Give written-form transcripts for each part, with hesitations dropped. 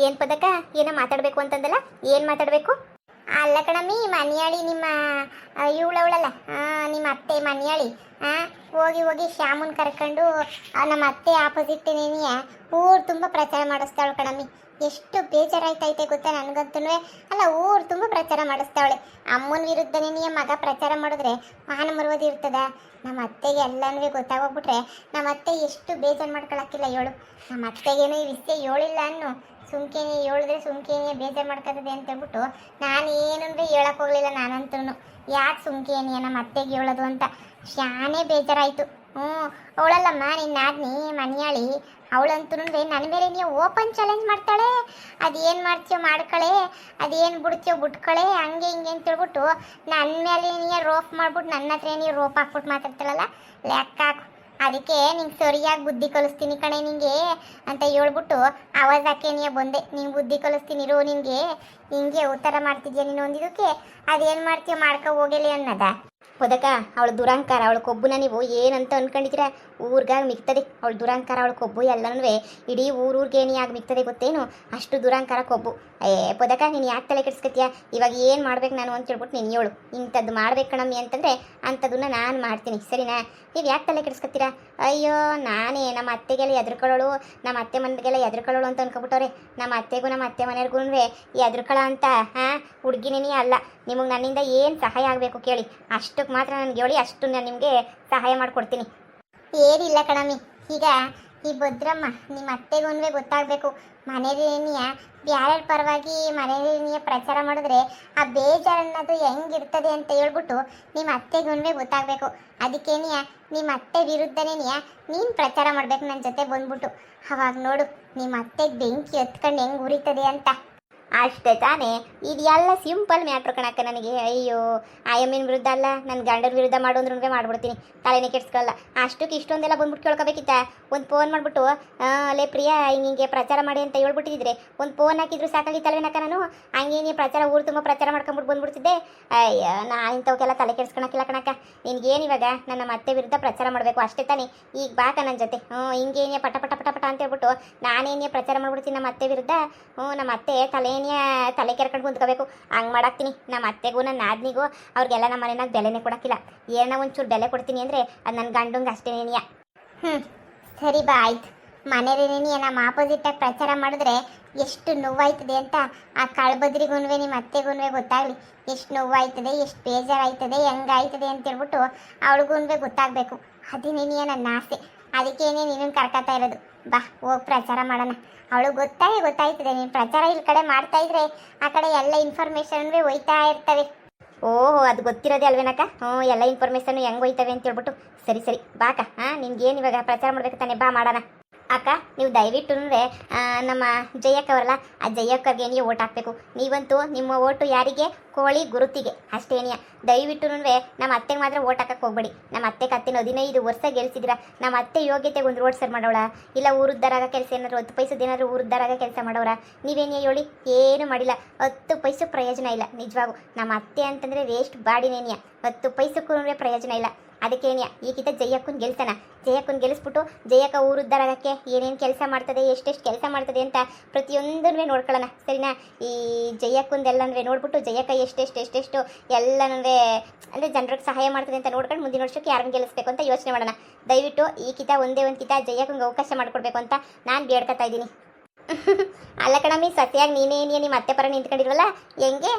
ಏನ್ ಪದಕ ಏನೋ ಮಾತಾಡ್ಬೇಕು ಅಂತಂದಲ್ಲ, ಏನ್ ಮಾತಾಡ್ಬೇಕು? ಅಲ್ಲ ಕಣಮ್ಮಿ, ಮನ್ಯಾಳಿ ನಿಮ್ಮ ಇವಳವಳಲ್ಲ, ನಿಮ್ಮ ಅತ್ತೆ ಮನ್ಯಾಳಿ ಹೋಗಿ ಹೋಗಿ ಶ್ಯಾಮನ್ ಕರ್ಕೊಂಡು ನಮ್ಮ ಅತ್ತೆ ಆಪೋಸಿಟ್ ನೇನಿಯ ಊರು ತುಂಬ ಪ್ರಚಾರ ಮಾಡಿಸ್ತಾವಳು ಕಣಮ್ಮಿ. ಎಷ್ಟು ಬೇಜಾರಾಯ್ತೈತೆ ಗೊತ್ತಾ ನನಗಂತೂ. ಅಲ್ಲ, ಊರು ತುಂಬ ಪ್ರಚಾರ ಮಾಡಿಸ್ತಾವಳೆ. ಅಮ್ಮನ ವಿರುದ್ಧನೇ ಮಗ ಪ್ರಚಾರ ಮಾಡಿದ್ರೆ ಮಾನ ಮರುವುದು ಇರ್ತದ? ನಮ್ಮ ಅತ್ತೆಗೆ ಎಲ್ಲನೂ ಗೊತ್ತಾಗೋಗ್ಬಿಟ್ರೆ ನಮ್ಮ ಅತ್ತೆ ಎಷ್ಟು ಬೇಜಾರು ಮಾಡ್ಕೊಳಕ್ಕಿಲ್ಲ ಹೇಳು. ನಮ್ಮ ಅತ್ತೆಗೇನು ಈ ವಿಷಯ ಹೇಳಿಲ್ಲ ಅನ್ನು, ಸುಮ್ಕೇನೆ ಹೇಳಿದ್ರೆ ಸುಮ್ಕೇನೆ ಬೇಜಾರು ಮಾಡ್ಕೊತದೆ ಅಂತ ಹೇಳ್ಬಿಟ್ಟು ನಾನು ಏನಂದ್ರೆ ಹೇಳಕ್ ಹೋಗ್ಲಿಲ್ಲ. ನಾನಂತೂ ಯಾಕೆ ಸುಮ್ಕೇನೆ ನಮ್ಮ ಅತ್ತೆಗೆ ಹೇಳೋದು ಅಂತ ಶಾನೇ ಬೇಜಾರಾಯ್ತು. ಅವಳಲ್ಲಮ್ಮ ನಿನ್ನ ನಾದ್ನಿ ಮನ್ಯಾಳಿ, ಅವಳಂತೂ ನನ್ನ ಮೇಲೆ ನೀವು ಓಪನ್ ಚಾಲೆಂಜ್ ಮಾಡ್ತಾಳೆ. ಅದೇನು ಮಾಡ್ತೀಯೋ ಮಾಡ್ಕಳೆ, ಅದೇನು ಬಿಡ್ತೀಯೋ ಬಿಟ್ಕಳೆ, ಹಂಗೆ ಹಿಂಗೆ ಅಂತ ಹೇಳ್ಬಿಟ್ಟು ನನ್ನ ಮೇಲೆ ನೀ ರೋಪ್ ಮಾಡ್ಬಿಟ್ಟು ನನ್ನ ಹತ್ರ ನೀವು ರೋಪ್ ಹಾಕ್ಬಿಟ್ಟು ಮಾತಾಡ್ತಾಳಲ್ಲ, ಲೆಕ್ಕ ಹಾಕು. ಅದಕ್ಕೆ ನಿಂಗೆ ಸರಿಯಾಗಿ ಬುದ್ಧಿ ಕಲಿಸ್ತೀನಿ ಕಣೆ ನಿಂಗೆ ಅಂತ ಹೇಳ್ಬಿಟ್ಟು ಆವಾಜ್ ಹಾಕಿ ನೀ ಬಂದೆ. ನಿಂಗೆ ಬುದ್ಧಿ ಕಲಿಸ್ತೀನಿ ರೋ, ನಿನಗೆ ಹಿಂಗೆ ಉತ್ತರ ಮಾಡ್ತಿದ್ಯಾ ನೀನು ಒಂದಿದಕ್ಕೆ, ಅದೇನು ಮಾಡ್ತೀಯೋ ಮಾಡ್ಕೊ ಹೋಗಲಿ ಅನ್ನೋದ? ಹೋದಕ್ಕ ಅವಳು ದುರಂಕಾರ, ಅವಳು ಕೊಬ್ಬುನ ನೀವು ಏನಂತ ಅನ್ಕೊಂಡಿದ್ದೀರಾ? ಊರ್ಗಾಗಿ ಮಿಕ್ತದೆ ಅವಳು ದುರಂಕಾರ, ಅವಳು ಕೊಬ್ಬು ಎಲ್ಲನೂ ಇಡೀ ಊರಿಗೆ ಆಗಿ ಮಿಕ್ತದೆ ಗೊತ್ತೇನು? ಅಷ್ಟು ದುರಂಕಾರ ಕೊಬ್ಬು. ಪದಕ ನೀನು ಯಾಕೆ ತಲೆ ಕೆಡಿಸ್ಕೊತೀಯ? ಇವಾಗ ಏನು ಮಾಡ್ಬೇಕು ನಾನು ಅಂತ ಹೇಳ್ಬಿಟ್ಟು ನೀನು ಹೇಳು. ಇಂಥದ್ದು ಮಾಡ್ಬೇಕು ಕಣಮ್ಮಿ ಅಂತಂದರೆ ಅಂಥದನ್ನ ನಾನು ಮಾಡ್ತೀನಿ, ಸರಿನಾ? ನೀವು ಯಾಕೆ ತಲೆ ಕೆಡಿಸ್ಕೊತೀರಾ? ಅಯ್ಯೋ ನಾನೇ ನಮ್ಮ ಅತ್ತೆಗೆಲ್ಲ ಎದ್ರುಕೊಳ್ಳೋಳು, ನಮ್ಮ ಅತ್ತೆ ಮನೆಗೆಲ್ಲ ಎದ್ರುಕೊಳ್ಳೋಳು ಅಂತ ಅನ್ಕೊಬಿಟ್ಟವ್ರೆ. ನಮ್ಮ ಅತ್ತೆಗೂ ನಮ್ಮ ಅತ್ತೆ ಮನೆಯವ್ರಿಗೂ ಎದ್ರುಕೊಳ್ಳೋ ಅಂತ ಹುಡುಗಿನೇ ಅಲ್ಲ. ನಿಮಗೆ ನನ್ನಿಂದ ಏನು ಸಹಾಯ ಆಗಬೇಕು ಕೇಳಿ, ಅಷ್ಟಕ್ಕೆ ಮಾತ್ರ ನನಗೆ ಹೇಳಿ, ಅಷ್ಟು ನಾನು ನಿಮಗೆ ಸಹಾಯ ಮಾಡಿಕೊಡ್ತೀನಿ. ಏನಿಲ್ಲ ಕಣಮ್ಮಿ, ಈಗ ಈ ಭದ್ರಮ್ಮ ನಿಮ್ಮ ಅತ್ತೆಗೂ ಗೊತ್ತಾಗಬೇಕು. ಮನೆಯಲ್ಲಿಯ ಬ್ಯಾರೆ ಪರವಾಗಿ ಮನೆಯಲ್ಲಿಯ ಪ್ರಚಾರ ಮಾಡಿದ್ರೆ ಆ ಬೇಜಾರನ್ನೋದು ಹೆಂಗಿರ್ತದೆ ಅಂತ ಹೇಳ್ಬಿಟ್ಟು ನಿಮ್ಮ ಅತ್ತೆಗೂ ಗೊತ್ತಾಗಬೇಕು. ಅದಕ್ಕೇನಿಯ ನಿಮ್ಮ ಅತ್ತೆ ವಿರುದ್ಧನೇ ನೀನು ಪ್ರಚಾರ ಮಾಡ್ಬೇಕು ನನ್ನ ಜೊತೆ ಬಂದ್ಬಿಟ್ಟು. ಅವಾಗ ನೋಡು ನಿಮ್ಮ ಅತ್ತೆಗೆ ಬೆಂಕಿ ಹತ್ಕೊಂಡು ಹೆಂಗೆ ಉರಿತದೆ ಅಂತ. ಅಷ್ಟೇ ತಾನೇ, ಇದೆಲ್ಲ ಸಿಂಪಲ್ ಮ್ಯಾಟ್ರ್ ಕಣಕ್ಕ ನನಗೆ. ಅಯ್ಯೋ ಆಯಮ್ಮಿನ ವಿರುದ್ಧ ಅಲ್ಲ, ನನ್ನ ಗಂಡರ ವಿರುದ್ಧ ಮಾಡು ಅಂದ್ರೂ ಮಾಡ್ಬಿಡ್ತೀನಿ, ತಲೆನೇ ಕೆಡ್ಸ್ಕೊಳ್ಳಲ್ಲ. ಅಷ್ಟಕ್ಕೆ ಇಷ್ಟೊಂದೆಲ್ಲ ಬಂದ್ಬಿಟ್ಟು ಕೇಳ್ಕೊಬೇಕಿತ್ತ? ಒಂದು ಫೋನ್ ಮಾಡಿಬಿಟ್ಟು ಅಲ್ಲೇ ಪ್ರಿಯಾ ಹಿಂಗೆ ಪ್ರಚಾರ ಮಾಡಿ ಅಂತ ಹೇಳ್ಬಿಟ್ಟಿದ್ರೆ ಒಂದು ಫೋನ್ ಹಾಕಿದ್ರು ಸಾಕಾಗಿತ್ತಲ್ವೇನಕ್ಕ? ನಾನು ಹಂಗೆ ನೀನು ಪ್ರಚಾರ ಊರು ತುಂಬ ಪ್ರಚಾರ ಮಾಡ್ಕೊಂಬಿಟ್ಟು ಬಂದ್ಬಿಡ್ತಿದ್ದೆ. ಅಯ್ಯ ನಾ ಇಂಥವಕ್ಕೆಲ್ಲ ತಲೆ ಕೆಡ್ಸ್ಕೊಳಕ್ಕಿಲ್ಲ ಕಣಕ್ಕ. ನಿನ್ಗೇನು ಇವಾಗ ನನ್ನ ಮತ್ತೆ ವಿರುದ್ಧ ಪ್ರಚಾರ ಮಾಡಬೇಕು ಅಷ್ಟೇ ತಾನೇ? ಈಗ ಬಾಕ ನನ್ನ ಜೊತೆ ಹಿಂಗೇನೇ ಪಟ ಪಟ ಪಟ ಪಟ ಅಂತ ಹೇಳ್ಬಿಟ್ಟು ನಾನೇನೇ ಪ್ರಚಾರ ಮಾಡ್ಬಿಡ್ತೀನಿ ನಮ್ಮ ಅತ್ತೆ ವಿರುದ್ಧ. ನಮ್ಮ ಅತ್ತೆ ತಲೆ ಕೆರ್ಕೊಂಡು ಕುಂತ್ಕೋಬೇಕು, ಹಂಗೆ ಮಾಡಾಕ್ತೀನಿ. ನಮ್ಮ ಅತ್ತೆಗೂ ನನ್ನ ನಾದ್ನಿಗೂ ಅವ್ರಿಗೆಲ್ಲ ನಮ್ಮ ಮನೆಯಾಗ ಬೆಲೆನೇ ಕೊಡೋಕ್ಕಿಲ್ಲ. ಏನೋ ಒಂಚೂರು ಬೆಲೆ ಕೊಡ್ತೀನಿ ಅಂದರೆ ಅದು ನನ್ನ ಗಂಡಂಗೆ ಅಷ್ಟೇನೇನಿಯ. ಸರಿ ಬಾ ಆಯ್ತು. ಮನೇನೇನಿಯ ನಮ್ಮ ಆಪೋಸಿಟಾಗಿ ಪ್ರಚಾರ ಮಾಡಿದ್ರೆ ಎಷ್ಟು ನೋವಾಯ್ತದೆ ಅಂತ ಆ ಕಳ್ಬದ್ರಿಗೂ ನಿಮ್ಮ ಅತ್ತೆಗೂ ಗೊತ್ತಾಗಲಿ. ಎಷ್ಟು ನೋವಾಯ್ತದೆ, ಎಷ್ಟು ಬೇಜಾರಾಯ್ತದೆ, ಹೆಂಗಾಯ್ತದೆ ಅಂತೇಳ್ಬಿಟ್ಟು ಅವಳಿಗೂ ಗೊತ್ತಾಗಬೇಕು. ಅದೇನೇನಿಯ ನನ್ನ ಆಸೆ. ಅದಕ್ಕೇನೇ ನೀನು ಕರ್ಕೊತಾ ಇರೋದು. ಬಾ ಹೋಗಿ ಪ್ರಚಾರ ಮಾಡೋಣ. ಅವಳು ಗೊತ್ತಾಯ್ತದೆ ನೀನು ಪ್ರಚಾರ ಈ ಕಡೆ ಮಾಡ್ತಾ ಇದ್ರೆ ಆ ಕಡೆ ಎಲ್ಲ ಇನ್ಫಾರ್ಮೇಷನ್ ಒಯ್ತಾ ಇರ್ತವೆ. ಓಹೋ ಅದು ಗೊತ್ತಿರೋದೇ ಅಲ್ವೇನಕ್ಕ? ಎಲ್ಲ ಇನ್ಫಾರ್ಮೇಷನ್ ಹೆಂಗೆ ಹೋಯ್ತವೆ ಅಂತ ಹೇಳ್ಬಿಟ್ಟು. ಸರಿ ಸರಿ ಬಾಕ, ನಿನ್ಗೇನು ಇವಾಗ ಪ್ರಚಾರ ಮಾಡ್ಬೇಕು ತಾನೆ, ಬಾ ಮಾಡೋಣ. ಅಕ್ಕ ನೀವು ದಯವಿಟ್ಟು ನಮ್ಮ ಜಯಕ್ಕ ಅವರಲ್ಲ, ಆ ಜಯಕ್ಕಗೆ ನೀವು ಓಟ್ ಹಾಕಬೇಕು. ನೀವಂತೂ ನಿಮ್ಮ ಓಟು ಯಾರಿಗೆ? ಕೋಳಿ ಗುರುತಿಗೆ ಅಷ್ಟೇನಿಯ. ದಯವಿಟ್ಟು ನಮ್ಮ ಅತ್ತೆಗೆ ಮಾತ್ರ ಓಟ್ ಹಾಕಕ್ಕೆ ಹೋಗ್ಬೇಡಿ. ನಮ್ಮ ಅತ್ತೆಗೆ 15 ವರ್ಷ ಗೆಲ್ಸಿದ್ರ. ನಮ್ಮ ಅತ್ತೆ ಯೋಗ್ಯತೆಗೆ ಒಂದು ರೋಡ್ ಸರ್ ಮಾಡೋಳ, ಇಲ್ಲ ಊರುದ್ದಾರಾಗ ಕೆಲಸ ಏನಾದ್ರು 10 ಪೈಸದ ಏನಾದ್ರು ಊರುದ್ದಾರಾಗ ಕೆಲಸ ಮಾಡೋರ? ನೀವೇನೇ ಹೇಳಿ, ಏನು ಮಾಡಿಲ್ಲ. 10 ಪೈಸೆ ಪ್ರಯೋಜನ ಇಲ್ಲ ನಿಜವಾಗೂ. ನಮ್ಮ ಅತ್ತೆ ಅಂತಂದರೆ ವೇಸ್ಟ್ ಬಾಡಿನೇನಿಯ, 10 ಪೈಸಕ್ಕೂ ಪ್ರಯೋಜನ ಇಲ್ಲ. ಅದಕ್ಕೇನಿಯ ಈಗಿದ್ದ ಜಯಕ್ಕನ್ ಗೆಲ್ಲಿಸ್ಬಿಟ್ಟು ಜಯಕ್ಕ ಊರುದ್ದಾರಾಗಕ್ಕೆ ಏನೇನು ಕೆಲಸ ಮಾಡ್ತದೆ, ಎಷ್ಟೆಷ್ಟು ಕೆಲಸ ಮಾಡ್ತದೆ ಅಂತ ಪ್ರತಿಯೊಂದನ್ನು ನೋಡ್ಕೊಳ್ಳೋಣ, ಸರಿನಾ? ಈ ಜಯಕ್ಕಂದೆಲ್ಲ ನೋಡ್ಬಿಟ್ಟು ಜಯಕ್ಕ ಎಷ್ಟೆಷ್ಟು ಎಲ್ಲನೂ ಅಂದರೆ ಜನರಿಗೆ ಸಹಾಯ ಮಾಡ್ತದೆ ಅಂತ ನೋಡ್ಕೊಂಡು ಮುಂದಿನ ವರ್ಷಕ್ಕೆ ಯಾರನ್ನು ಗೆಲ್ಲಿಸ್ಬೇಕು ಅಂತ ಯೋಚನೆ ಮಾಡೋಣ. ದಯವಿಟ್ಟು ಈ ಒಂದೇ ಒಂದು ಜಯಕ್ಕಂಗೆ ಅವಕಾಶ ಮಾಡಿಕೊಡ್ಬೇಕು ಅಂತ ನಾನು ಬೇಡ್ಕೊತಾ ಇದ್ದೀನಿ. ಅಲ್ಲ ಕಣಮ್ಮಿ, ಸತ್ಯಾಗಿ ನೀನೇ ನಿಮ್ಮ ಅತ್ತೆ ಪರ ನಿಂತ್ಕೊಂಡಿಲ್ವಲ್ಲ, ಹೆಂಗೆ?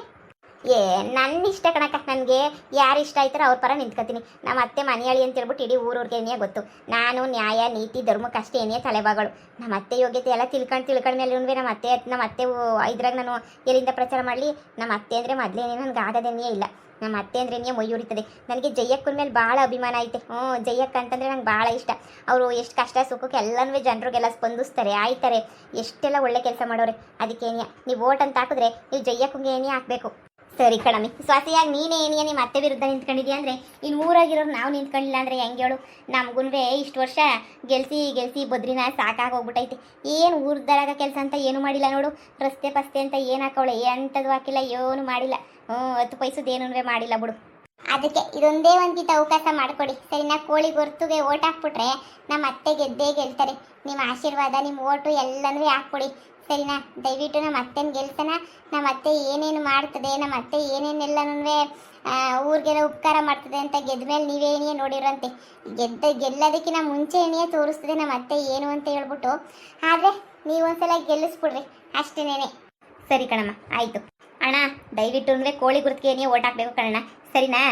ನನ್ನ ಇಷ್ಟ ಕಣಕ್ಕ, ನನಗೆ ಯಾರು ಇಷ್ಟ ಆಯ್ತಾರೋ ಅವ್ರ ಪರ ನಿಂತ್ಕೊತೀನಿ. ನಮ್ಮ ಅತ್ತೆ ಮನೆಯಾಳಿ ಅಂತ ಹೇಳ್ಬಿಟ್ಟು ಇಡೀ ಊರವ್ರಿಗೇನೇ ಗೊತ್ತು. ನಾನು ನ್ಯಾಯ ನೀತಿ ಧರ್ಮಕ್ಕೆ ಅಷ್ಟೇ ಏನೇ ತಲೆಬಾಗಳು. ನಮ್ಮ ಅತ್ತೆ ಯೋಗ್ಯತೆ ಎಲ್ಲ ತಿಳ್ಕೊಂಡ ಮೇಲೆ ನಮ್ಮ ಅತ್ತೆ ಇದ್ರಾಗ ನಾನು ಎಲ್ಲಿಂದ ಪ್ರಚಾರ ಮಾಡಲಿ? ನಮ್ಮ ಅತ್ತೆ ಅಂದರೆ ಮೊದಲೇನೇ ನನಗೆ ಆಗೋದೇನೇ ಇಲ್ಲ. ನಮ್ಮ ಅತ್ತೆ ಅಂದ್ರೇನೇ ಮೊಯ್ಯೂರಿತದೆ. ನನಗೆ ಜಯಕ್ಕನ ಮೇಲೆ ಭಾಳ ಅಭಿಮಾನ ಐತೆ. ಜಯಕ್ಕ ಅಂತಂದರೆ ನಂಗೆ ಭಾಳ ಇಷ್ಟ. ಅವರು ಎಷ್ಟು ಕಷ್ಟ ಸುಖಕ್ಕೆ ಎಲ್ಲನೂ ಜನರಿಗೆಲ್ಲ ಸ್ಪಂದಿಸ್ತಾರೆ, ಆಯ್ತಾರೆ, ಎಷ್ಟೆಲ್ಲ ಒಳ್ಳೆ ಕೆಲಸ ಮಾಡೋರೆ. ಅದಕ್ಕೇನಿಯ ನೀವು ಓಟ್ ಅಂತ ಹಾಕಿದ್ರೆ ನೀವು ಜಯಕ್ಕಂಗೆ ಏನೇ ಹಾಕಬೇಕು. ಸರಿ ಕಣಮ್ಮಿ, ಸ್ವಾತಿಯಾಗಿ ನೀನೇ ಏನಿಯ ನಿಮ್ಮ ಅತ್ತೆ ವಿರುದ್ಧ ನಿಂತ್ಕೊಂಡಿದ್ಯಾ ಅಂದರೆ ಇನ್ನು ಊರಾಗಿರೋರು ನಾವು ನಿಂತ್ಕೊಂಡಿಲ್ಲ ಅಂದರೆ ಹೆಂಗೆ ಹೇಳು? ನಮಗೂ ಇಷ್ಟು ವರ್ಷ ಗೆಲ್ಸಿ ಬದ್ರಿನ ಸಾಕಾಗೋಗ್ಬಿಟ್ಟೈತೆ. ಏನು ಊರ್ದಾರಾಗ ಕೆಲಸ ಅಂತ ಏನು ಮಾಡಿಲ್ಲ ನೋಡು. ರಸ್ತೆ ಪಸ್ತೆ ಅಂತ ಏನು ಹಾಕೋಳೆ, ಎಂಥದ್ದು ಹಾಕಿಲ್ಲ, ಏನು ಮಾಡಿಲ್ಲ. 10 ಪೈಸದೇನೂ ಮಾಡಿಲ್ಲ ಬಿಡು. ಅದಕ್ಕೆ ಇದೊಂದೇ ಒಂದಿತ ಅವಕಾಶ ಮಾಡಿಕೊಡಿ, ಸರಿನಾ? ಕೋಳಿ ಗುರುತುಗೆ ಓಟ್ ಹಾಕ್ಬಿಟ್ರೆ ನಮ್ಮ ಅತ್ತೆ ಗೆದ್ದೇ ಗೆಲ್ತಾರೆ. ನಿಮ್ಮ ಆಶೀರ್ವಾದ, ನಿಮ್ಮ ಓಟು ಎಲ್ಲನೂ ಹಾಕ್ಬಿಡಿ, ಸರಿನಾ? ದಯವಿಟ್ಟು ನಮ್ಮ ಅತ್ತೆನ ಗೆಲ್ಸನ. ನಮ್ಮ ಅತ್ತೆ ಏನೇನು ಮಾಡ್ತದೆ, ನಮ್ಮ ಅತ್ತೆ ಏನೇನೆಲ್ಲನೂ ಊರಿಗೆಲ್ಲ ಉಪಕಾರ ಮಾಡ್ತದೆ ಅಂತ ಗೆದ್ದ ಮೇಲೆ ನೀವೇ ಏನಿಯೇ ನೋಡಿರಂತೆ. ಗೆಲ್ಲೋದಕ್ಕಿಂತ ಮುಂಚೆ ಏನಿಯೇ ತೋರಿಸ್ತದೆ ನಮ್ಮ ಅತ್ತೆ ಏನು ಅಂತ ಹೇಳ್ಬಿಟ್ಟು. ಆದರೆ ನೀವೊಂದ್ಸಲ ಗೆಲ್ಲಿಸ್ಬಿಡ್ರಿ ಅಷ್ಟೇನೇನೆ. ಸರಿ ಕಣಮ್ಮ, ಆಯಿತು. ಅಣ್ಣ ದಯವಿಟ್ಟು ಕೋಳಿ ಗುರುತಿಗೆ ಏನಿಯೇ ಓಟ್ ಹಾಕ್ಬೇಕು ಕಣಣ್ಣ, ಸರಿನಾ?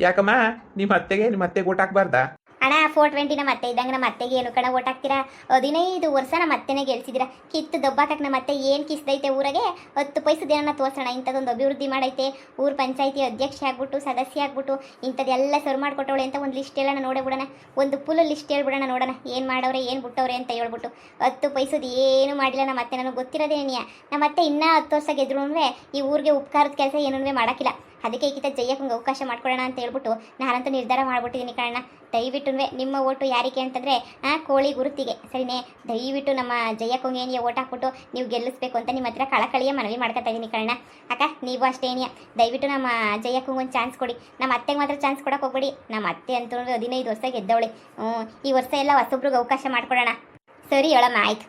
ಯಾಕಮ್ಮ ನಿಮ್ಮ ಅತ್ತೆಗೆ ಓಟ್ ಹಾಕ್ಬಾರ್ದಾ? ಅಣ್ಣ 420 ನಮ್ಮ ಅತ್ತೆ ಇದ್ದಂಗೆ ನಮ್ಮ ಅತ್ತೆಗೆ ಏನು ಕಣ ಓಟ್ ಹಾಕ್ತೀರಾ? 15 ವರ್ಷ ನಮ್ಮ ಅತ್ತೆನೇ ಗೆಲ್ಸಿದ್ದೀರಾ. ಕಿತ್ತು ದೊಬ್ಬಾಕಕ್ಕೆ ನಮ್ಮ ಅತ್ತೆ ಏನು ಕಿಸ್ದೈತೆ ಊರಾಗೆ 10 ಪೈಸದೇನ ತೋರ್ಸೋಣ. ಇಂಥದ್ದೊಂದು ಅಭಿವೃದ್ಧಿ ಮಾಡೈತೆ, ಊರ ಪಂಚಾಯತಿ ಅಧ್ಯಕ್ಷ ಆಗ್ಬಿಟ್ಟು ಸದಸ್ಯ ಆಗ್ಬಿಟ್ಟು ಇಂಥದ್ದೆಲ್ಲ ಸರ್ವ್ ಮಾಡಿಕೊಟ್ಟವಳೆ ಅಂತ ಒಂದು ಲಿಸ್ಟ್ ಹೇಳೋಣ, ನೋಡೇ ಬಿಡೋಣ. ಒಂದು ಫುಲ್ ಲಿಸ್ಟ್ ಹೇಳ್ಬಿಡೋಣ, ನೋಡೋಣ ಏನು ಮಾಡವ್ರೆ ಏನು ಬಿಟ್ಟವ್ರೆ ಅಂತ ಹೇಳ್ಬಿಟ್ಟು. 10 ಪೈಸದ ಏನು ಮಾಡಿಲ್ಲ ನಮ್ಮ ಅತ್ತೆ. ನನಗೆ ಗೊತ್ತಿರೋದೇನಿಯ, ನಮ್ಮ ಅತ್ತೆ ಇನ್ನೂ 10 ವರ್ಷ ಗೆದ್ರು ಈ ಊರಿಗೆ ಉಪಕಾರದ ಕೆಲಸ ಏನೂ ಮಾಡೋಕ್ಕಿಲ್ಲ. ಅದಕ್ಕೆ ಈಗಿತ ಜಯ್ಯಕ್ಕಂಗೆ ಅವಕಾಶ ಮಾಡ್ಕೊಳ್ಳೋಣ ಅಂತ ಹೇಳ್ಬಿಟ್ಟು ನಾನಂತೂ ನಿರ್ಧಾರ ಮಾಡಿಬಿಟ್ಟಿದ್ದೀನಿ ಕಣ್ಣ. ದಯವಿಟ್ಟು ನಿಮ್ಮ ಓಟು ಯಾರಿಗೆ ಅಂತಂದರೆ ಕೋಳಿ ಗುರುತಿಗೆ, ಸರಿನೇ? ದಯವಿಟ್ಟು ನಮ್ಮ ಜಯ್ಯಕ್ಕಂಗೆ ಏನಿಯ ಓಟ್ ಹಾಕ್ಬಿಟ್ಟು ನೀವು ಗೆಲ್ಲಿಸ್ಬೇಕು ಅಂತ ನಿಮ್ಮ ಹತ್ರ ಕಳಕಳಿಯ ಮನವಿ ಮಾಡ್ಕೊತಾ ಇದ್ದೀನಿ ಕಣ್ಣ. ಅಕ್ಕ ನೀವು ಅಷ್ಟೇ ಏನಿಯ, ದಯವಿಟ್ಟು ನಮ್ಮ ಜಯ್ಯಕ್ಕಂಗೆ ಒಂದು ಚಾನ್ಸ್ ಕೊಡಿ. ನಮ್ಮ ಅತ್ತೆಗೆ ಮಾತ್ರ ಚಾನ್ಸ್ ಕೊಡೋಕೆ ಹೋಗ್ಬೇಡಿ. ನಮ್ಮ ಅತ್ತೆ ಅಂತೂ 15 ವರ್ಷ ಗೆದ್ದವಳೆ. ಈ ವರ್ಷ ಎಲ್ಲ ಹೊಸೊಬ್ರಿಗೆ ಅವಕಾಶ ಮಾಡ್ಕೊಡೋಣ. ಸರಿ ಹೇಳಮ್ಮ, ಆಯ್ತು.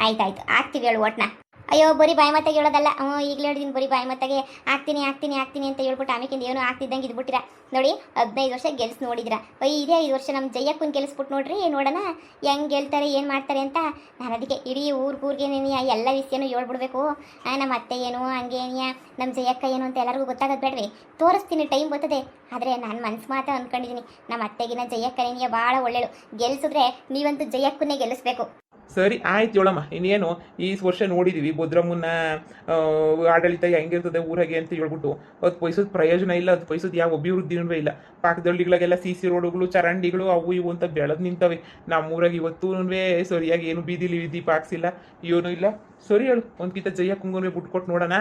ಆಯ್ತಾಯ್ತು, ಆಗ್ತೀವಿ ಹೇಳು ಓಟ್ನ. ಅಯ್ಯೋ ಬರೀ ಬಾಯಿ ಮತ್ತಾಗೆ ಹೇಳೋದಲ್ಲ. ಈಗಲೇ ಹೇಳಿದ್ದೀನಿ, ಬರೀ ಬಾಯಿ ಮತ್ತಾಗೆ ಆಗ್ತೀನಿ ಅಂತ ಹೇಳ್ಬಿಟ್ಟು ಆಮೇಕಿಂದ ಏನು ಆಗ್ತಿದ್ದಂಗೆ ಇದ್ಬಿಟ್ಟಿರ ನೋಡಿ. 15 ವರ್ಷ ಗೆಲ್ಸಿ ನೋಡಿದ್ರ. ಇದೇ 5 ವರ್ಷ ನಮ್ಮ ಜಯ್ಯಕ್ಕನ ಗೆಲ್ಲಿಸ್ಬಿಟ್ಟು ನೋಡ್ರಿ, ನೋಡೋಣ ಹೆಂಗೆ ಗೆಲ್ತಾರೆ ಏನು ಮಾಡ್ತಾರೆ ಅಂತ. ನಾನು ಅದಕ್ಕೆ ಇಡೀ ಊರಿಗೇನೇನಿಯ ಎಲ್ಲ ವಿಷಯನೂ ಹೇಳ್ಬಿಡ್ಬೇಕು. ನಮ್ಮ ಅತ್ತೆ ಏನು ಹಂಗೆ ಏನಿಯ, ನಮ್ಮ ಜಯ್ಯಕ್ಕ ಏನು ಅಂತ ಎಲ್ಲರಿಗೂ ಗೊತ್ತಾಗೋದು ಬೇಡವೆ? ತೋರಿಸ್ತೀನಿ, ಟೈಮ್ ಬರ್ತದೆ. ಆದರೆ ನಾನು ಮನ್ಸು ಮಾತ್ರ ಅಂದ್ಕೊಂಡಿದ್ದೀನಿ, ನಮ್ಮ ಅತ್ತೆಗಿನ ಜಯ್ಯಕ್ಕನೇನಿಯ ಭಾಳ ಒಳ್ಳೆಯಳು. ಗೆಲ್ಸಿದ್ರೆ ನೀವಂತೂ ಜಯ್ಯಕ್ಕನ್ನೇ ಗೆಲ್ಲಿಸ್ಬೇಕು. ಸರಿ ಆಯ್ತು ಹೇಳಮ್ಮ. ಇನ್ನೇನು ಈ ವರ್ಷ ನೋಡಿದ್ದೀವಿ ಭದ್ರಮ್ಮನ ಆಡಳಿತ ಹೆಂಗಿರ್ತದೆ ಊರಾಗೆ ಅಂತ ಹೇಳ್ಬಿಟ್ಟು 10 ಪೈಸದ ಪ್ರಯೋಜನ ಇಲ್ಲ, 10 ಪೈಸದ ಯಾವ ಅಭಿವೃದ್ಧಿನೂ ಇಲ್ಲ. ಪಾಕದಳ್ಳಿಗಳಿಗೆಲ್ಲ CC ರೋಡುಗಳು ಚರಂಡಿಗಳು ಅವು ಇವು ಅಂತ ಬೆಳೆದು ನಿಂತವೆ. ನಮ್ಮೂರಾಗ ಇವತ್ತೂ ಸರಿಯಾಗಿ ಏನು ಬೀದಿಲಿ ದೀಪ ಹಾಕ್ಸಿಲ್ಲ, ಏನೂ ಇಲ್ಲ. ಸರಿ ಹೇಳು, ಒಂದ್ಕಿಂತ ಜಯ್ಯ ಕುಂಗುಮೆ ಬಿಟ್ಕೊಟ್ಟು ನೋಡೋಣ.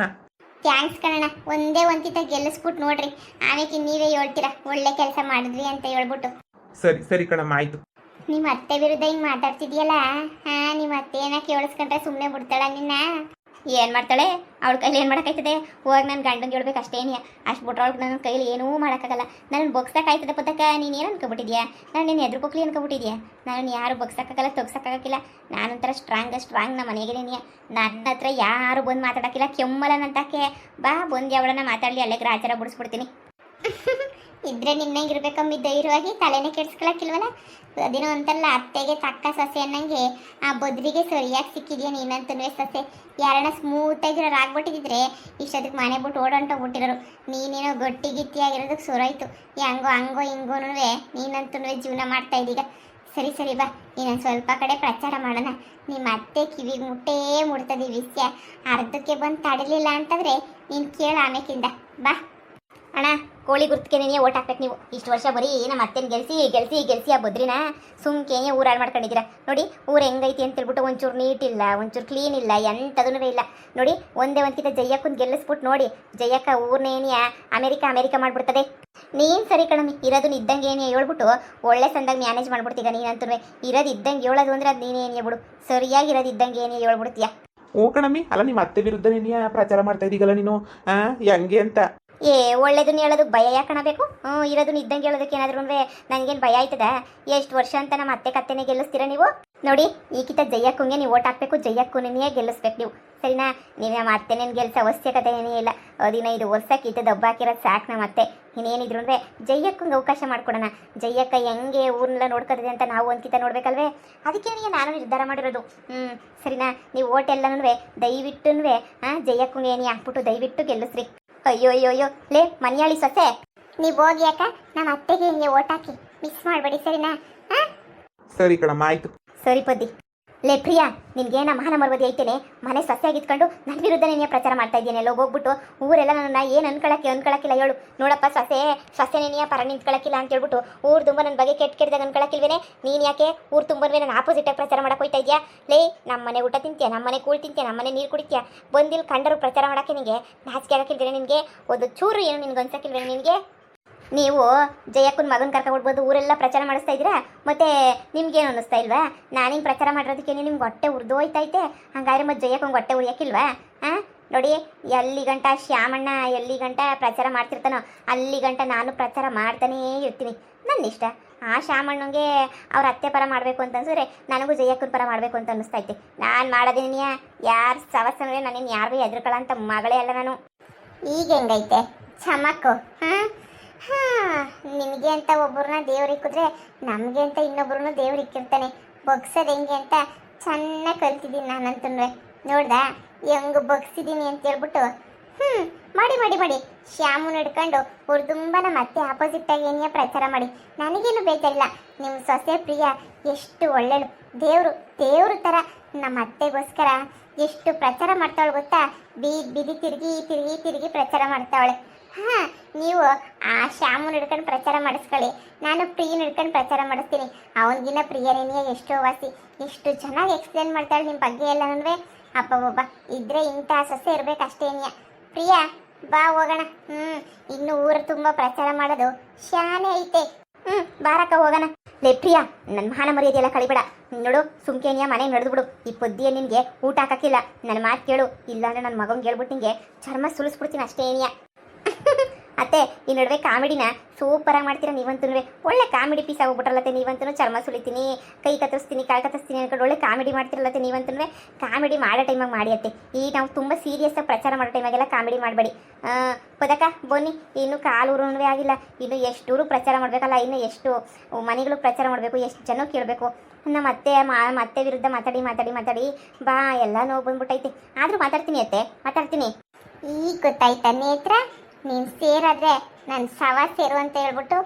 ಥ್ಯಾಂಕ್ಸ್ ಕಣಣ್ಣ, ಒಂದೇ ಒಂದ್ಕಿಂತ ಗೆಲ್ಲಿಸ್ಬಿಟ್ಟು ನೋಡ್ರಿ, ಆಮೇಲೆ ನೀವೇ ಹೇಳ್ತೀರಾ ಒಳ್ಳೆ ಕೆಲಸ ಮಾಡಿದ್ವಿ ಅಂತ ಹೇಳ್ಬಿಟ್ಟು. ಸರಿ ಕಣಮ್ಮ, ಆಯ್ತು. ನಿಮ್ಮ ಅತ್ತೆ ವಿರುದ್ಧ ಹಿಂಗೆ ಮಾತಾಡ್ತಿದ್ಯಲ್ಲ, ನಿಮ್ಮ ಅತ್ತೆ ಏನ ಕೇಳಿಸ್ಕೊಂಡ್ರೆ ಸುಮ್ಮನೆ ಬಿಡ್ತಾಳ ನಿನ್ನ? ಏನು ಮಾಡ್ತಾಳೆ? ಅವಳ ಕೈಲಿ ಏನು ಮಾಡೋಕ್ಕಾಯ್ತದೆ? ಹೋಗಿ ನನ್ನ ಗಂಡಂಗೆ ಹೇಳ್ಬೇಕು ಅಷ್ಟೇನಿಯ. ಅಷ್ಟು ಬಿಟ್ರೆ ಅವಳಿಗೆ ನನ್ನ ಕೈಲಿ ಏನೂ ಮಾಡೋಕ್ಕಾಗಲ್ಲ. ನನ್ನ ಬೊಗ್ಸಕ್ಕಾಯ್ತದೆ ಪದಕ್ಕ. ನೀನೇನು ಅನ್ಕೊಬಿಟ್ಟಿದ್ಯಾ? ನಾನು ನಿನ್ನ ಎದುರು ಪೊಕ್ಲಿ ಅನ್ಕೊಬಿಟ್ಟಿದ್ಯಾ? ನಾನು ಯಾರು ಬೊಗ್ಸಕ್ಕಾಗಲ್ಲ, ತೊಗ್ಸಕ್ಕಾಗಕ್ಕಿಲ್ಲ. ನಾನೊಂಥರ ಸ್ಟ್ರಾಂಗ್ ನಮ್ಮ ಮನೆಗೆ ನೀನಿಯ. ನನ್ನ ಹತ್ರ ಯಾರು ಬಂದು ಮಾತಾಡೋಕ್ಕಿಲ್ಲ. ಕೆಮ್ಮಲನಂತಕ್ಕೆ ಬಾ, ಬಂದು ಯಾವಳನ್ನ ಮಾತಾಡಲಿ, ಅಲ್ಲೇ ಗ್ರಾಚಾರ ಬಿಡಿಸ್ಬಿಡ್ತೀನಿ. ಇದ್ರೆ ನಿನ್ನಂಗಿರ್ಬೇಕಮ್ಮಿ, ಧೈರ್ಯವಾಗಿ ತಲೆನೇ ಕೆಡ್ಸ್ಕೊಳಕ್ಕಿಲ್ವಲ್ಲ. ಅದೇನೋ ಅಂತಲ್ಲ, ಅತ್ತೆಗೆ ತಕ್ಕ ಸೊಸೆ ಅನ್ನಂಗೆ ಆ ಬದ್ರಿಗೆ ಸರಿಯಾಗಿ ಸಿಕ್ಕಿದ್ಯಾ ನೀನಂತನೂ ಸೊಸೆ. ಯಾರನ್ನ ಸ್ಮೂತಾಗಿರೋರು ಆಗ್ಬಿಟ್ಟಿದ್ರೆ ಇಷ್ಟೊದಕ್ಕೆ ಮನೆ ಬಿಟ್ಟು ಓಡೊಂಟೋಗ್ಬಿಟ್ಟಿರೋರು. ನೀನೇನೋ ಗಟ್ಟಿ ಗಿಟ್ಟಿಯಾಗಿರೋದಕ್ಕೆ ಸುರಾಯ್ತು. ಹಂಗೋ ಹಿಂಗೋನೂ ನೀನಂತೂ ಜೀವನ ಮಾಡ್ತಾ ಇದ್ದೀಗ. ಸರಿ ಬಾ, ಇನ್ನೊಂದು ಸ್ವಲ್ಪ ಕಡೆ ಪ್ರಚಾರ ಮಾಡೋಣ. ನಿಮ್ಮ ಅತ್ತೆ ಕಿವಿಗೆ ಮುಟ್ತದೆ ವಿಷಯ. ಅರ್ಧಕ್ಕೆ ಬಂದು ತಡಲಿಲ್ಲ ಅಂತಂದರೆ ನೀನು ಕೇಳ ಆಮೇಕಿಂದ ಬಾ. ಅಣ್ಣ ಕೋಳಿ ಗುರ್ತಿಗೆ ಓಟ್ ಹಾಕ್ಬೇಕು ನೀವು. ಇಷ್ಟು ವರ್ಷ ಬರೀ ನಮ್ಮ ಅತ್ತೆನ ಗೆಲ್ಸಿ ಆ ಬದ್ರಿನ ಸುಮ್ಕೇನೆ ಊರಾಳು ಮಾಡ್ಕೊಂಡಿದ್ದೀರಾ. ನೋಡಿ ಊರು ಹೆಂಗೈತಿ ಅಂತ ಹೇಳ್ಬಿಟ್ಟು ಒಂಚೂರು ನೀಟ್ ಇಲ್ಲ, ಒಂಚೂರು ಕ್ಲೀನ್ ಇಲ್ಲ, ಎಂಥದೂ ಇಲ್ಲ. ನೋಡಿ ಒಂದೇ ಒಂದ್ಕಿಂತ ಜಯ್ಯಕ್ಕನ ಗೆಲ್ಲಿಸ್ಬಿಟ್ಟು ನೋಡಿ, ಜಯ್ಯಕ್ಕ ಊರ್ನೇನಿಯ ಅಮೆರಿಕ ಮಾಡಿಬಿಡ್ತದೆ. ನೀನು ಸರಿ ಕಣಮಿ, ಇರೋದನ್ನ ಇದ್ದಂಗೆ ಏನೇ ಹೇಳ್ಬಿಟ್ಟು ಒಳ್ಳೆ ಸಂದಾಗ ಮ್ಯಾನೇಜ್ ಮಾಡ್ಬಿಡ್ತೀಗ ನೀನಂತೂ. ಇರೋದು ಇದ್ದಂಗೆ ಹೇಳೋದು ಅಂದರೆ ಅದು ನೀನೇನೇ ಬಿಡು, ಸರಿಯಾಗಿ ಇರೋದು ಇದ್ದಂಗೆ ಏನೇ ಹೇಳ್ಬಿಡ್ತೀಯ. ಓ ಕಣಮಿ, ಅಲ್ಲ ನಿಮ್ಮ ಅತ್ತೆ ವಿರುದ್ಧ ನೀನು ಪ್ರಚಾರ ಮಾಡ್ತಾ ಇದ್ದೀಗಲ್ಲ ನೀನು, ಹೆಂಗೆ ಅಂತ? ಒಳ್ಳೇದನ್ನ ಹೇಳೋದಕ್ಕೆ ಭಯ ಯಾಕೆ ಕಾಣಬೇಕು? ಇರೋದನ್ನ ಇದ್ದಂಗೆ ಹೇಳೋದಕ್ಕೆ ಏನಾದರೂ ನನಗೇನು ಭಯ ಆಯ್ತದ? ಎಷ್ಟು ವರ್ಷ ಅಂತ ನಮ್ಮ ಅತ್ತೆ ಕತ್ತೆನೇ ಗೆಲ್ಲಿಸ್ತೀರಾ ನೀವು? ನೋಡಿ ಈಗಿತ ಜಯ್ಯಕ್ಕಂಗೆ ನೀವು ಓಟ್ ಹಾಕ್ಬೇಕು, ಜಯ್ಯಕ್ಕನೇ ಗೆಲ್ಲಿಸ್ಬೇಕು ನೀವು, ಸರಿನಾ? ನೀವು ನಮ್ಮ ಅತ್ತೆನೇನು ಗೆಲ್ಸೋ ಅವಶ್ಯಕತೆ ಏನೇ ಇಲ್ಲ. 15 ವರ್ಷಕ್ಕೆ ಇತ್ತು ದಬ್ಬ ಹಾಕಿರೋದು ಸಾಕು ನಮ್ಮ ಅತ್ತೆ. ಇನ್ನೇನಿದ್ರು ಜಯ್ಯಕ್ಕಂಗೆ ಅವಕಾಶ ಮಾಡ್ಕೊಡೋಣ. ಜಯ್ಯಕ್ಕ ಹೆಂಗೆ ಊರನ್ನೆಲ್ಲ ನೋಡ್ಕೊತದೆ ಅಂತ ನಾವು ಒಂದ್ಕಿತ ನೋಡ್ಬೇಕಲ್ವೇ? ಅದಕ್ಕೆ ನಾನು ನಿರ್ಧಾರ ಮಾಡಿರೋದು. ಸರಿನಾ? ನೀವು ಓಟ್ ಎಲ್ಲನೂ ದಯವಿಟ್ಟು ಜಯ್ಯಕ್ಕಂಗೆ ಏನೇ ಹಾಕ್ಬಿಟ್ಟು ದಯವಿಟ್ಟು ಗೆಲ್ಲಿಸ್ರಿ. ಅಯ್ಯೋ ಲೇ ಮನ್ಯಾಳಿ ಸೊಸೆ, ನೀವು ಹೋಗಿ ಅಕ್ಕ, ನಮ್ಮ ಅತ್ತೆಗೆ ಹಿಂಗೆ ಓಟ್ ಹಾಕಿ ಮಿಸ್ ಮಾಡಬೇಡಿ, ಸರಿನಾ? ಸರಿ ಕಣಮ್ಮ, ಆಯ್ತು. ಸರಿ ಪದ್ದಿ. ಲೇ ಪ್ರಿಯಾ, ನಿನ್ಗೆ ನಮ್ಮ ಮಹಾನ ಮರ್ವದಿ ಐತೇನೆ, ಮನೆ ಸೊಸೆ ಆಗಿತ್ಕೊಂಡು ನನ್ನ ವಿರುದ್ಧ ನೀನೇ ಪ್ರಚಾರ ಮಾಡ್ತಾ ಇದ್ದೇನೆ. ಎಲ್ಲೋ ಹೋಗ್ಬಿಟ್ಟು ಊರೆಲ್ಲ ನನ್ನ ಏನು ಅನ್ಕೊಳಕ್ಕಿಲ್ಲ ಹೇಳು. ನೋಡಪ್ಪ ಸೊಸೆ ನೀನಿಯ ಪರ ನಿಂತ್ಕೊಳಕ್ಕಿಲ್ಲ ಅಂತ ಹೇಳ್ಬಿಟ್ಟು ಊರು ತುಂಬ ನನ್ನ ಬಗ್ಗೆ ಕೆಟ್ಟದಾಗ ಅನ್ಕೊಳಕ್ಕಿಲ್ವೇನೆ? ನೀನು ಯಾಕೆ ಊರು ತುಂಬನೇ ನನ್ನ ಆಪೋಸಿಟಾಗಿ ಪ್ರಚಾರ ಮಾಡಕ್ಕೆ ಹೋಯ್ತಾ ಇದೆಯಾ? ಲೇ ನಮ್ಮ ಮನೆ ಊಟ ತಿಂತೀಯ, ನಮ್ಮ ಮನೆ ಕೂಳ್ ತಿಂತೀಯ, ನಮ್ಮ ಮನೆ ನೀರು ಕುಡಿತೀಯ, ಬಂದಿಲ್ಲಿ ಕಂಡರು ಪ್ರಚಾರ ಮಾಡೋಕ್ಕೆ ನಿನಗೆ ನಾಚಿಕೆ ಆಗಕ್ಕಿಲ್ವೇನೆ? ನಿನಗೆ ಒಂದು ಚೂರು ಏನು ನಿನ್ಗೆ ಅನ್ಸಕ್ಕಿಲ್ವೇನೆ ನಿನಗೆ? ನೀವು ಜಯಕ್ಕನ ಮಗನ ಕರ್ಕೊಂಡ್ಬಿಡ್ಬೋದು, ಊರೆಲ್ಲ ಪ್ರಚಾರ ಮಾಡಿಸ್ತಾ ಇದ್ದೀರಾ, ಮತ್ತೆ ನಿಮ್ಗೇನು ಅನ್ನಿಸ್ತಾ ಇಲ್ವಾ? ನಾನು ಹಿಂಗೆ ಪ್ರಚಾರ ಮಾಡಿರೋದಕ್ಕೆ ನಿಮ್ಗೆ ಹೊಟ್ಟೆ ಉರಿದೋಯ್ತೈತೆ. ಹಂಗಾದ್ರೆ ಮತ್ತೆ ಜಯಕ್ಕಂಗೆ ಹೊಟ್ಟೆ ಉರಿಯೋಕ್ಕಿಲ್ವಾ? ನೋಡಿ, ಎಲ್ಲಿ ಗಂಟ ಶ್ಯಾಮಣ್ಣ ಎಲ್ಲಿ ಗಂಟ ಪ್ರಚಾರ ಮಾಡ್ತಿರ್ತಾನೋ ಅಲ್ಲಿ ಗಂಟ ನಾನು ಪ್ರಚಾರ ಮಾಡ್ತಾನೇ ಇರ್ತೀನಿ, ನನ್ನ ಇಷ್ಟ. ಆ ಶಾಮಣ್ಣಂಗೆ ಅವ್ರ ಅತ್ತೆ ಪರ ಮಾಡಬೇಕು ಅಂತ ಅನ್ಸಿದ್ರೆ ನನಗೂ ಜಯಕ್ಕನ ಪರ ಮಾಡಬೇಕು ಅಂತ ಅನ್ನಿಸ್ತೈತೆ. ನಾನು ಮಾಡೋದೇನಿಯ ಯಾರು ಸವಸ್ಸಂದ್ರೆ ನಾನೇನು ಯಾರಿಗೂ ಎದುರುಕಳ ಅಂತ ಮಗಳೇ ಅಲ್ಲ ನಾನು. ಈಗ ಹೆಂಗೈತೆ ಚಮಕ್ಕು? ಹಾಂ ಹಾಂ, ನಿನಗೆ ಅಂತ ಒಬ್ಬರನ್ನ ದೇವ್ರು ಇಕ್ಕಿದ್ರೆ ನಮಗೆ ಅಂತ ಇನ್ನೊಬ್ರನ್ನ ದೇವ್ರು ಇಕ್ಕಿರ್ತಾನೆ. ಬಗ್ಸೋದು ಹೆಂಗೆ ಅಂತ ಚೆನ್ನಾಗಿ ಕಲ್ತಿದ್ದೀನಿ ನಾನಂತೂ. ನೋಡ್ದ ಹೆಂಗೆ ಬಗ್ಸಿದ್ದೀನಿ ಅಂತ ಹೇಳ್ಬಿಟ್ಟು ಮಾಡಿ ಮಾಡಿ ಮಾಡಿ ಶ್ಯಾಮುನ ಹಿಡ್ಕೊಂಡು ಅವ್ರು ತುಂಬ ನಮ್ಮ ಅತ್ತೆ ಆಪೋಸಿಟ್ಟಾಗಿ ಏನಿಯ ಪ್ರಚಾರ ಮಾಡಿ ನನಗೇನು ಬೇಜಾರಿಲ್ಲ. ನಿಮ್ಮ ಸೊಸೆ ಪ್ರಿಯ ಎಷ್ಟು ಒಳ್ಳೆಯಳು, ದೇವ್ರ ಥರ ನಮ್ಮ ಅತ್ತೆಗೋಸ್ಕರ ಎಷ್ಟು ಪ್ರಚಾರ ಮಾಡ್ತಾವಳು ಗೊತ್ತಾ? ಬೀದಿ ತಿರುಗಿ ಪ್ರಚಾರ ಮಾಡ್ತಾವಳೆ. ಹಾಂ, ನೀವು ಆ ಶ್ಯಾಮುನ ಹಿಡ್ಕೊಂಡು ಪ್ರಚಾರ ಮಾಡಿಸ್ಕೊಳ್ಳಿ, ನಾನು ಪ್ರಿಯನ ಹಿಡ್ಕೊಂಡು ಪ್ರಚಾರ ಮಾಡಿಸ್ತೀನಿ. ಅವನಿಗಿನ್ನ ಪ್ರಿಯನೇನಿಯ ಎಷ್ಟೋ ವಾಸಿ, ಎಷ್ಟು ಚೆನ್ನಾಗಿ ಎಕ್ಸ್ಪ್ಲೇನ್ ಮಾಡ್ತಾಳೆ ನಿಮ್ಮ ಬಗ್ಗೆ ಎಲ್ಲನೂ. ಅಬ್ಬಬ್ಬ, ಇದ್ರೆ ಇಂಥ ಸೊಸೆ ಇರಬೇಕಷ್ಟೇನಿಯ. ಪ್ರಿಯಾ ಬಾ ಹೋಗೋಣ. ಇನ್ನು ಊರು ತುಂಬ ಪ್ರಚಾರ ಮಾಡೋದು ಶಾನೆ ಐತೆ. ಬಾರಕ್ಕ ಹೋಗೋಣ. ಲೇ ಪ್ರಿಯಾ, ನನ್ನ ಮಾನ ಮರ್ಯಾದೆಲ್ಲ ಕಳಿಬೇಡ ನೋಡು. ಸುಮ್ಕೇನಿಯ ಮನೆಗೆ ನಡೆದು ಬಿಡು. ಈ ಪೊದ್ದಿಯ ನಿನಗೆ ಊಟ ಹಾಕಕ್ಕಿಲ್ಲ. ನನ್ನ ಮಾತು ಕೇಳು, ಇಲ್ಲಾಂದ್ರೆ ನನ್ನ ಮಗಂಗೆ ಹೇಳ್ಬಿಟ್ಟು ನಿಂಗೆ ಚರ್ಮ ಸುಲಿಸ್ಬಿಡ್ತೀನಿ ಅಷ್ಟೇನಿಯ. ಅತ್ತೆ, ಈ ನಡುವೆ ಕಾಮಿಡಿನ ಸೂಪರಾಗಿ ಮಾಡ್ತೀರಾ ನೀವಂತೂ. ಒಳ್ಳೆ ಕಾಮಿಡಿ ಪೀಸ್ ಆಗೋಗ್ಬಿಟ್ರಲ್ಲತ್ತೆ ನೀವಂತೂ. ಚರ್ಮ ಸುಲಿತೀನಿ, ಕೈ ಕತ್ತರಿಸ್ತೀನಿ, ಕಾಲು ಕತ್ತರಿಸ್ತೀನಿ ಅನ್ಕೊಂಡು ಒಳ್ಳೆ ಕಾಮಿಡಿ ಮಾಡ್ತಿರಲ್ಲತ್ತೆ ನೀವಂತೂ. ಕಾಮಿಡಿ ಮಾಡೋ ಟೈಮಾಗಿ ಮಾಡಿ ಅತ್ತೆ. ಈ ನಾವು ತುಂಬ ಸೀರಿಯಸ್ಸಾಗಿ ಪ್ರಚಾರ ಮಾಡೋ ಟೈಮಾಗೆಲ್ಲ ಕಾಮಿಡಿ ಮಾಡಬೇಡಿ. ಪದಕ ಬನ್ನಿ, ಇನ್ನು ಕಾಲೂರುವೇ ಆಗಿಲ್ಲ. ಇನ್ನು ಎಷ್ಟು ಪ್ರಚಾರ ಮಾಡಬೇಕಲ್ಲ, ಇನ್ನು ಎಷ್ಟು ಮನೆಗಳು ಪ್ರಚಾರ ಮಾಡಬೇಕು, ಎಷ್ಟು ಜನ ಕೇಳಬೇಕು. ನಮ್ಮ ಅತ್ತೆ ವಿರುದ್ಧ ಮಾತಾಡಿ ಬಾ ಎಲ್ಲ ನೋವು ಬಂದ್ಬಿಟ್ಟೈತೆ. ಆದರೂ ಮಾತಾಡ್ತೀನಿ ಅತ್ತೆ, ಮಾತಾಡ್ತೀನಿ. ಈಗ ಗೊತ್ತಾಯ್ತಾ ನೇತ್ರ, ನೀನು ಸೇರಾದ್ರೆ ನನ್ನ ಸವ ಸೇರು ಅಂತ ಹೇಳ್ಬಿಟ್ಟು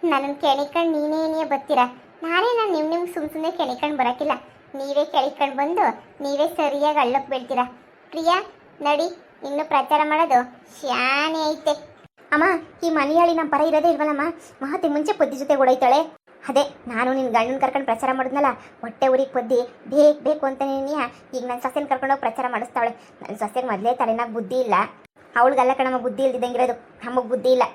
ನನ್ನನ್ನು ಕೆಣಿಕೊಂಡು ನೀನೇ ಬರ್ತೀರಾ. ನಾನು ನಿಮ್ಗೆ ಸುಮ್ಮನೆ ಕೆಣಿಕೊಂಡು ಬರೋಕ್ಕಿಲ್ಲ. ನೀವೇ ಕೆಳಿಕೊಂಡು ಬಂದು ನೀವೇ ಸರಿಯಾಗಿ ಹಳ್ಳಕ್ಕೆ ಬೀಳ್ತೀರಾ. ಪ್ರಿಯಾ ನಡಿ, ಇನ್ನು ಪ್ರಚಾರ ಮಾಡೋದು ಶಾನೆ ಐತೆ. ಅಮ್ಮ, ಈ ಮನೆಯಾಳಿ ನಮ್ಮ ಪರ ಇರೋದೇ ಇಲ್ವಲ್ಲಮ್ಮ. ಮಹತಿ ಮುಂಚೆ ಪೊದ್ದಿ ಜೊತೆ ಓಡೈತಾಳೆ. ಅದೇ ನಾನು ನಿನ್ನ ಗಂಡನ ಕರ್ಕೊಂಡು ಪ್ರಚಾರ ಮಾಡಿದ್ನಲ್ಲ, ಹೊಟ್ಟೆ ಊರಿಗೆ ಪೊದ್ದಿ ಬೇಕು ಅಂತ ನೀನಿಯ ಈಗ ನನ್ನ ಸೊಸೆನ ಕರ್ಕೊಂಡೋಗಿ ಪ್ರಚಾರ ಮಾಡಿಸ್ತಾವಳೆ. ನನ್ನ ಸೊಸೆಗೆ ಮೊದಲೇ ತಲೆನಾಗ ಬುದ್ಧಿ ಇಲ್ಲ. ಅವಳಿಗೆಲ್ಲ ಕಣಮ್ಮ ಬುದ್ಧಿ ಇಲ್ದಿದ್ದಂಗಿರೋದು, ನಮಗೆ ಬುದ್ಧಿ ಇಲ್ಲ.